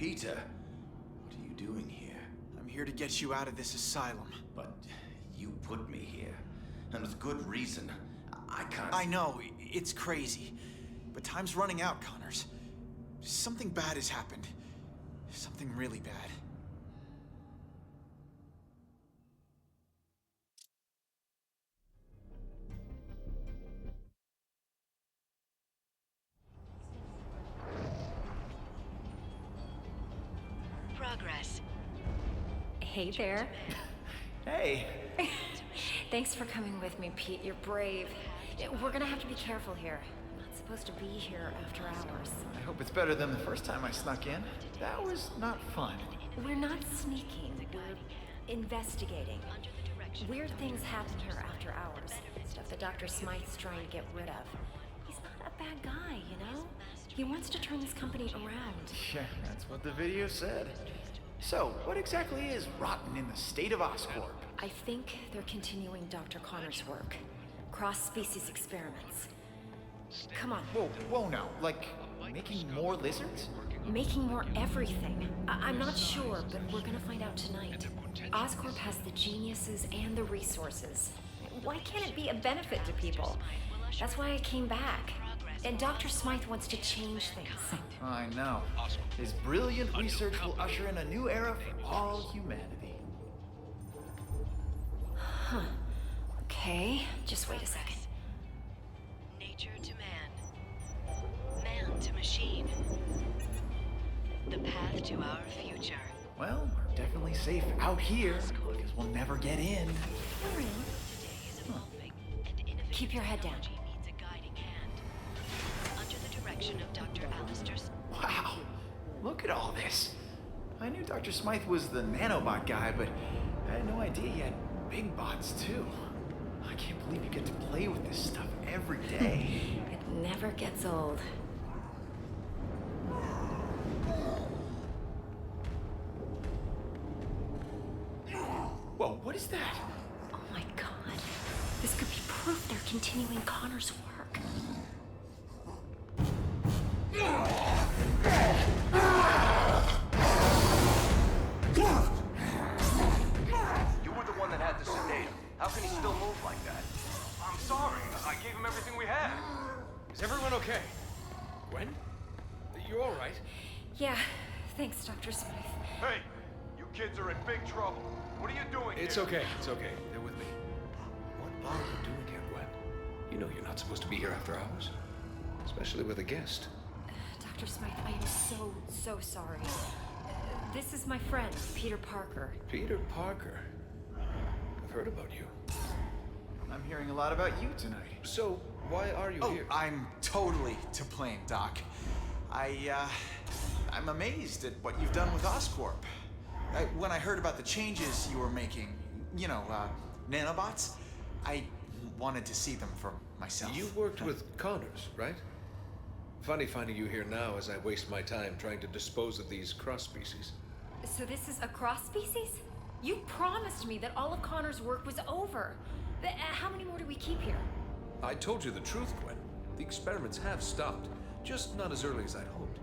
Peter, what are you doing here? I'm here to get you out of this asylum. But you put me here, and with good reason. I can't... I know, it's crazy. But time's running out, Connors. Something bad has happened. Something really bad. Progress. Hey there. Hey. Thanks for coming with me, Pete. You're brave. We're gonna have to be careful here. I'm not supposed to be here after hours. I hope it's better than the first time I snuck in. That was not fun. We're not sneaking. We're investigating. Weird things happen here after hours. Stuff that Dr. Smythe's trying to get rid of. He's not a bad guy, you know? He wants to turn this company around. Yeah, that's what the video said. So, what exactly is rotten in the state of Oscorp? I think they're continuing Dr. Connor's work. Cross-species experiments. Come on. Whoa now. Like, making more lizards? Making more everything. I'm not sure, but we're gonna find out tonight. Oscorp has the geniuses and the resources. Why can't it be a benefit to people? That's why I came back. And Dr. Smythe wants to change things. I know. His brilliant research will usher in a new era for all humanity. Huh. Okay, just wait a second. Nature to man. Man to machine. The path to our future. Well, we're definitely safe out here, because we'll never get in. We're in. Today is evolving, and innovative Keep your head down. technology needs a guiding hand. Under the direction of Dr. Alistair. Wow, look at all this. I knew Dr. Smythe was the nanobot guy, but I had no idea he had big bots too. I can't believe you get to play with this stuff every day. It never gets old. Whoa, what is that? Oh my god. This could be proof they're continuing Connor's work. You were the one that had to sedate him. How can he still move like that? I'm sorry. I gave him everything we had. Is everyone okay? Gwen? You're all right? Yeah, thanks, Dr. Smythe. Hey, you kids are in big trouble. What are you doing It's here? okay. It's okay. They're with me. What are you doing here, Gwen? You know you're not supposed to be here after hours. Especially with a guest. Dr. Smythe, I am so sorry. This is my friend, Peter Parker. Peter Parker. I've heard about you. I'm hearing a lot about you tonight. So, why are you here? I'm totally to blame, Doc. I'm amazed at what you've done with Oscorp. When I heard about the changes you were making, you know, nanobots, I wanted to see them for myself. You worked with Connors, right? Funny finding you here now as I waste my time trying to dispose of these cross-species. So this is a cross-species? You promised me that all of Connor's work was over. How many more do we keep here? I told you the truth, Gwen. The experiments have stopped, just not as early as I'd hoped.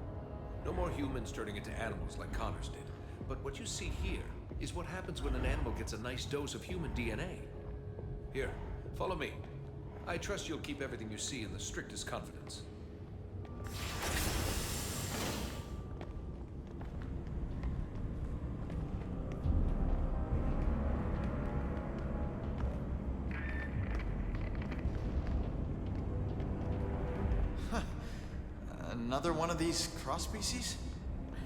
No more humans turning into animals like Connors did. But what you see here is what happens when an animal gets a nice dose of human DNA. Here, follow me. I trust you'll keep everything you see in the strictest confidence. Another one of these cross-species?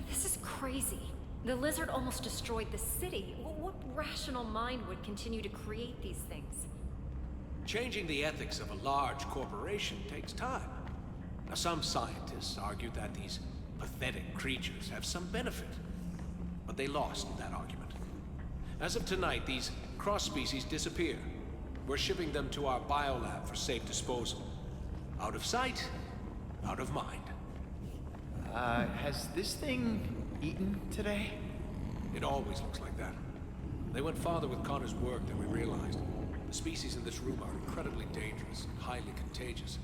This is crazy. The lizard almost destroyed the city. What rational mind would continue to create these things? Changing the ethics of a large corporation takes time. Now, some scientists argue that these pathetic creatures have some benefit, but they lost that argument. As of tonight, these cross-species disappear. We're shipping them to our biolab for safe disposal. Out of sight, out of mind. Has this thing eaten today? It always looks like that. They went farther with Connor's work than we realized. The species in this room are incredibly dangerous and highly contagious.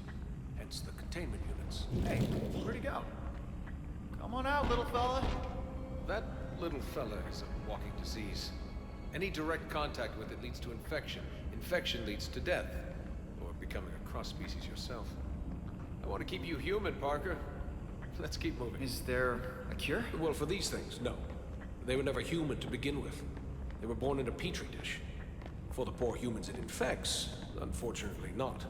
Hence the containment units. Hey, where'd he go? Come on out, little fella. That little fella is a walking disease. Any direct contact with it leads to infection. Infection leads to death. Or becoming a cross-species yourself. I want to keep you human, Parker. Let's keep moving. Is there a cure? Well, for these things, no. They were never human to begin with. They were born in a petri dish. For the poor humans it infects, unfortunately not.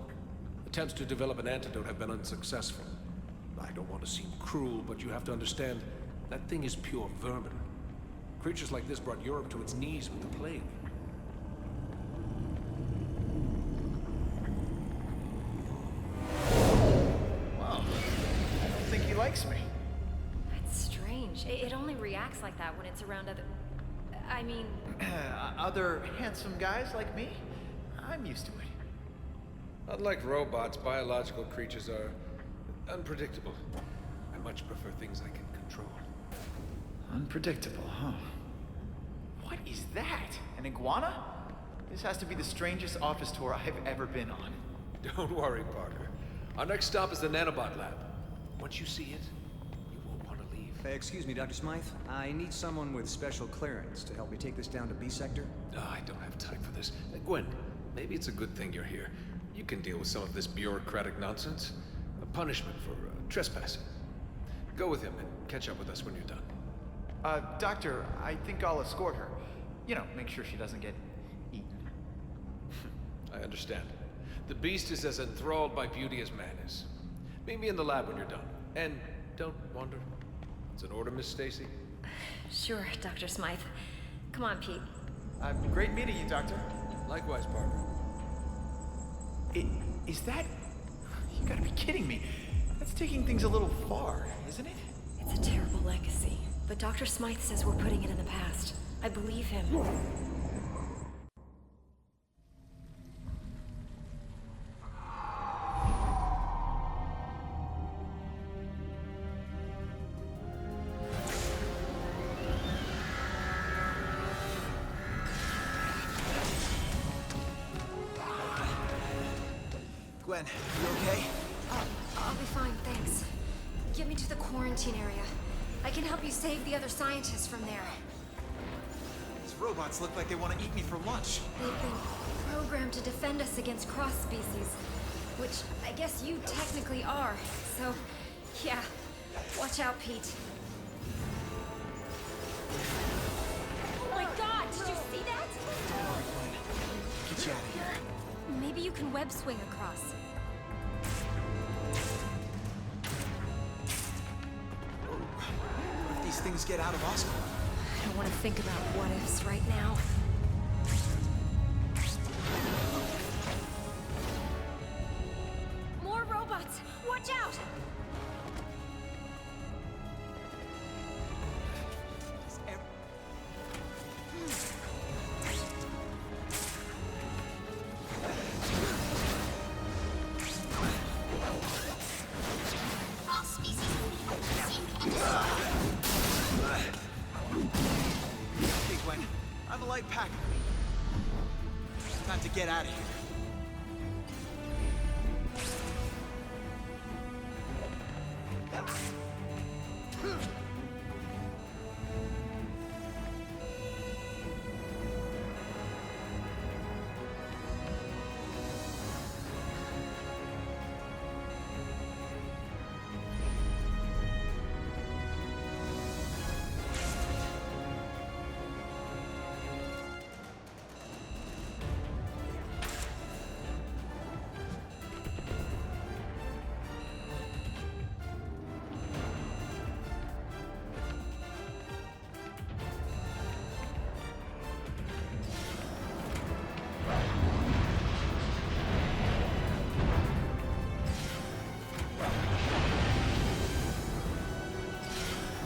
Attempts to develop an antidote have been unsuccessful. I don't want to seem cruel, but you have to understand, that thing is pure vermin. Creatures like this brought Europe to its knees with the plague. Wow. I don't think he likes me. That's strange. It only reacts like that when it's around other... I mean... Other handsome guys like me? I'm used to it. Unlike robots, biological creatures are unpredictable. I much prefer things I can control. Unpredictable, huh? What is that? An iguana? This has to be the strangest office tour I've ever been on. Don't worry, Parker. Our next stop is the nanobot lab. Once you see it, you won't want to leave. Excuse me, Dr. Smythe. I need someone with special clearance to help me take this down to B sector. I don't have time for this. Gwen, maybe it's a good thing you're here. You can deal with some of this bureaucratic nonsense. A punishment for trespassing. Go with him and catch up with us when you're done. Doctor, I think I'll escort her. You know, make sure she doesn't get eaten. I understand. The beast is as enthralled by beauty as man is. Meet me in the lab when you're done. And don't wander. It's an order, Miss Stacy. Sure, Dr. Smythe. Come on, Pete. Great meeting you, Doctor. Likewise, Parker. Is that... You gotta be kidding me. That's taking things a little far, isn't it? It's a terrible legacy, but Dr. Smythe says we're putting it in the past. I believe him. Gwen, you okay? I'll be fine, thanks. Get me to the quarantine area. I can help you save the other scientists from there. These robots look like they want to eat me for lunch. They've been programmed to defend us against cross-species, which I guess you technically are. So, yeah, watch out, Pete. Oh my God, did you see that? Get you out of here. Maybe you can web swing across. What if these things get out of Oscorp? I don't want to think about what-ifs right now. More robots! Watch out! Hey, Gwen. I'm a light packer. Time to get out of here.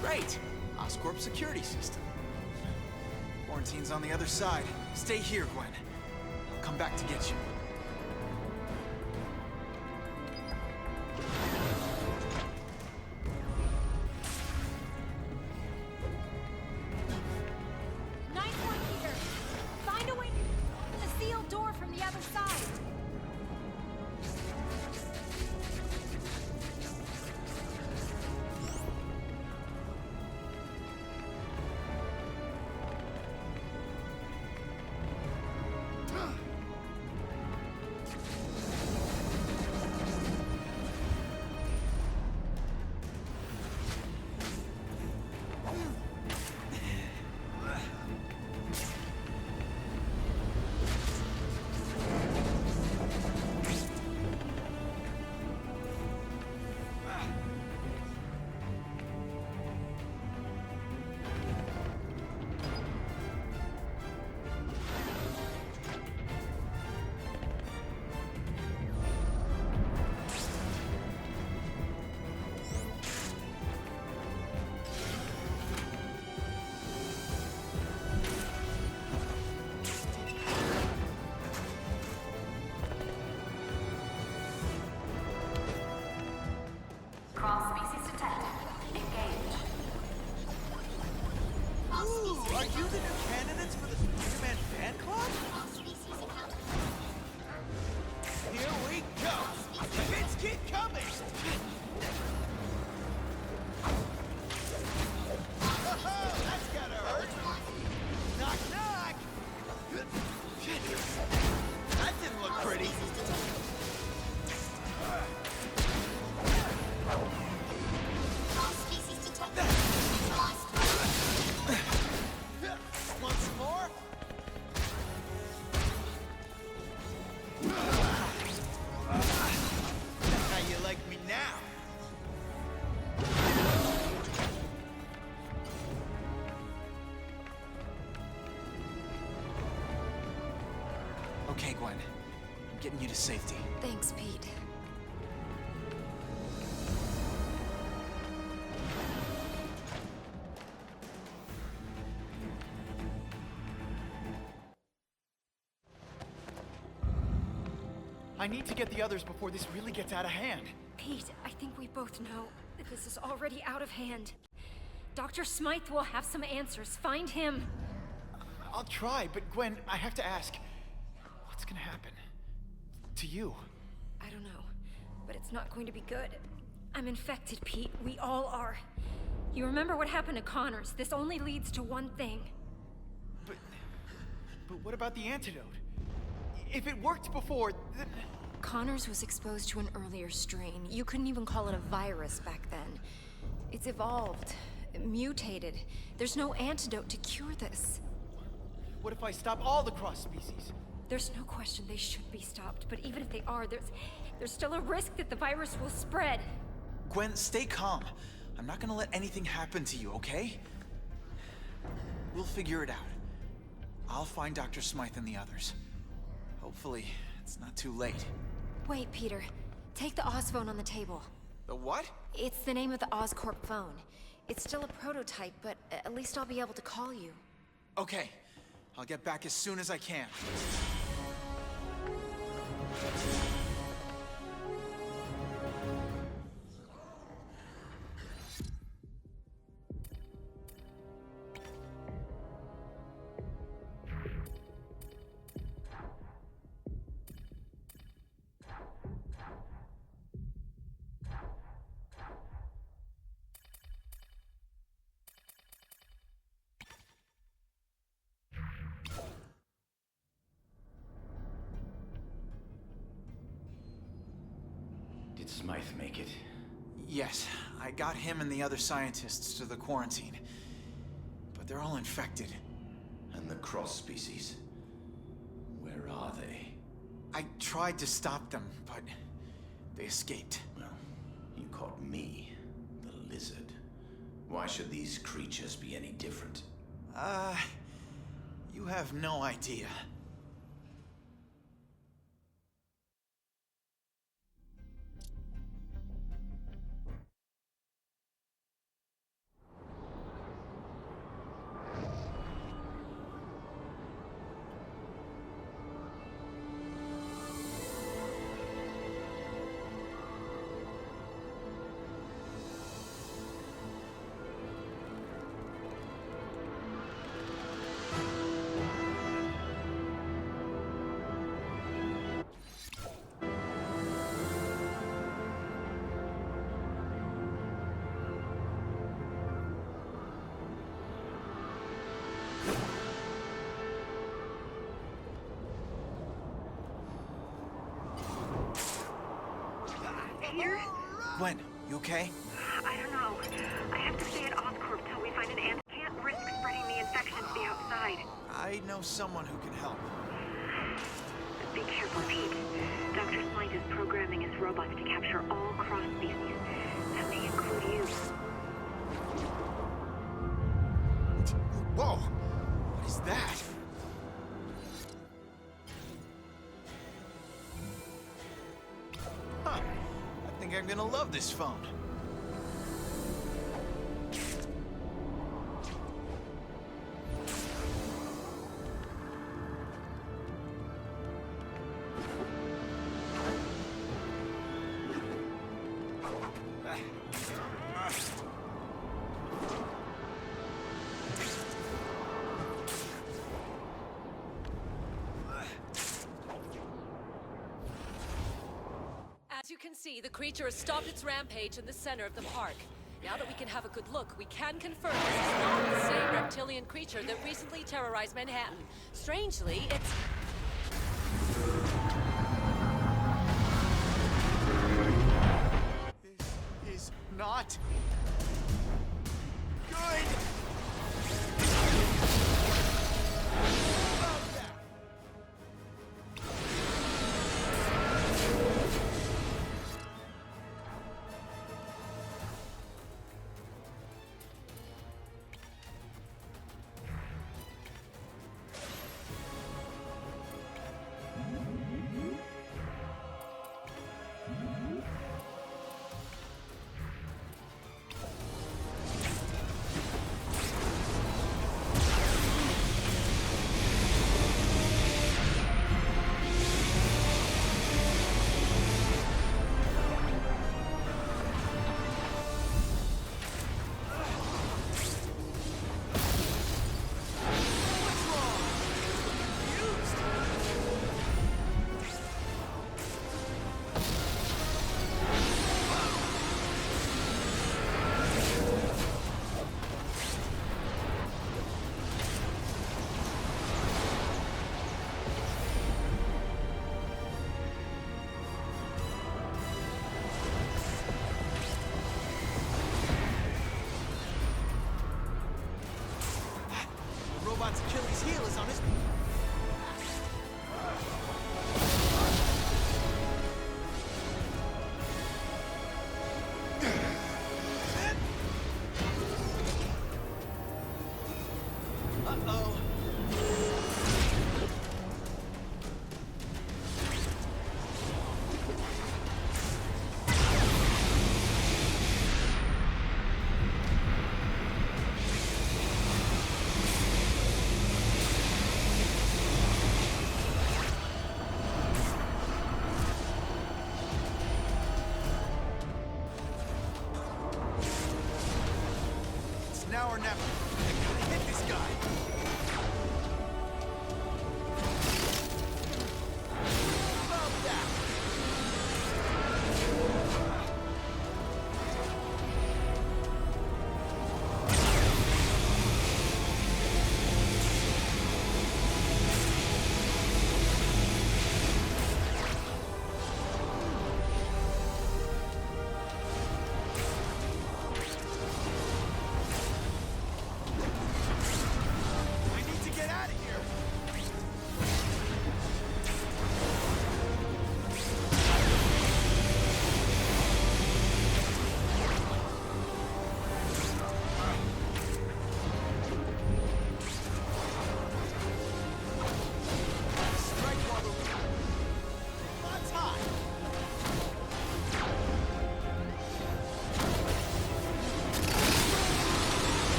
Great! Oscorp security system. Quarantine's on the other side. Stay here, Gwen. I'll come back to get you. Nice one, Peter. Find a way to open the sealed door from the other side. Okay, Gwen. I'm getting you to safety. Thanks, Pete. I need to get the others before this really gets out of hand. Pete, I think we both know that this is already out of hand. Dr. Smythe will have some answers. Find him. I'll try, but Gwen, I have to ask, what's gonna happen to you? I don't know, but it's not going to be good. I'm infected, Pete. We all are. You remember what happened to Connors? This only leads to one thing. But what about the antidote? If it worked before, then... Connors was exposed to an earlier strain. You couldn't even call it a virus back then. It's evolved, mutated. There's no antidote to cure this. What if I stop all the cross species? There's no question they should be stopped, but even if they are, there's still a risk that the virus will spread. Gwen, stay calm. I'm not gonna let anything happen to you, okay? We'll figure it out. I'll find Dr. Smythe and the others. Hopefully, it's not too late. Wait, Peter. Take the Oz phone on the table. The what? It's the name of the Oscorp phone. It's still a prototype, but at least I'll be able to call you. Okay. I'll get back as soon as I can. Did Smythe make it? Yes, I got him and the other scientists to the quarantine. But they're all infected. And the cross species? Where are they? I tried to stop them, but they escaped. Well, you caught me, the lizard. Why should these creatures be any different? You have no idea. Peter? Gwen, you okay? I don't know. I have to stay at Oscorp till we find an answer. Can't risk spreading the infection to the outside. I know someone who can help. Be careful, Pete. Dr. Smythe is programming his robots to capture all cross species. That may include you. Whoa! What is that? Huh. I think I'm gonna love this phone. As you can see, the creature has stopped its rampage in the center of the park. Now that we can have a good look, we can confirm this is not the same reptilian creature that recently terrorized Manhattan. Strangely, it's... This is not good!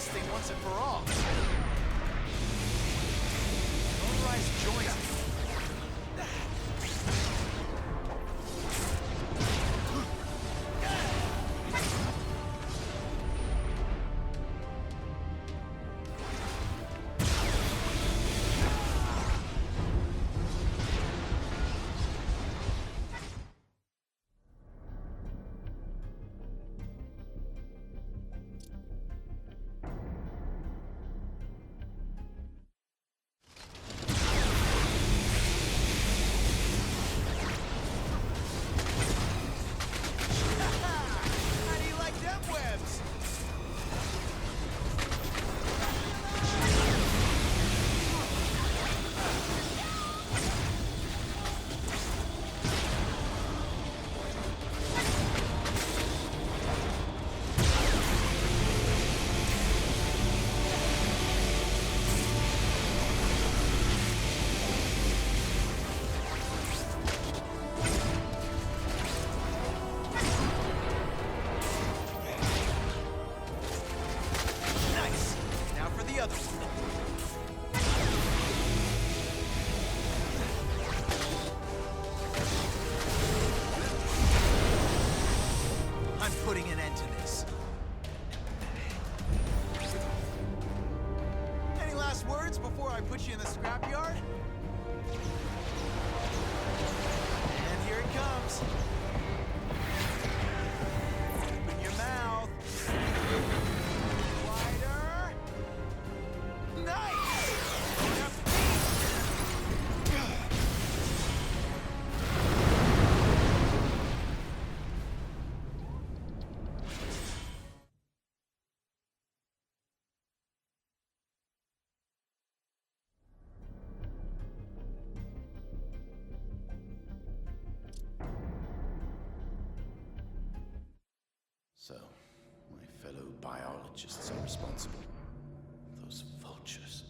this thing once and for all. Motorized joints. Putting an end to this. Any last words before I put you in the scrapyard? And here it comes. Open your mouth. Wider. Nice! So, my fellow biologists are responsible. Those vultures.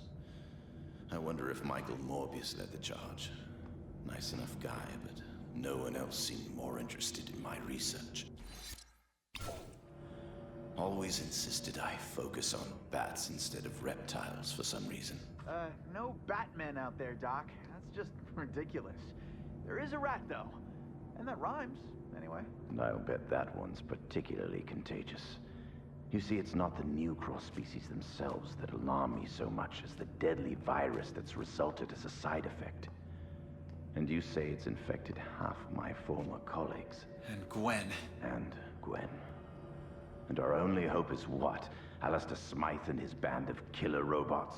I wonder if Michael Morbius led the charge. Nice enough guy, but no one else seemed more interested in my research. Always insisted I focus on bats instead of reptiles for some reason. No Batman out there, Doc. That's just ridiculous. There is a rat, though. And that rhymes, anyway. I'll bet that one's particularly contagious. You see, it's not the new cross species themselves that alarm me so much as the deadly virus that's resulted as a side effect. And you say it's infected half my former colleagues. And Gwen. And Gwen. And our only hope is what? Alistair Smythe and his band of killer robots?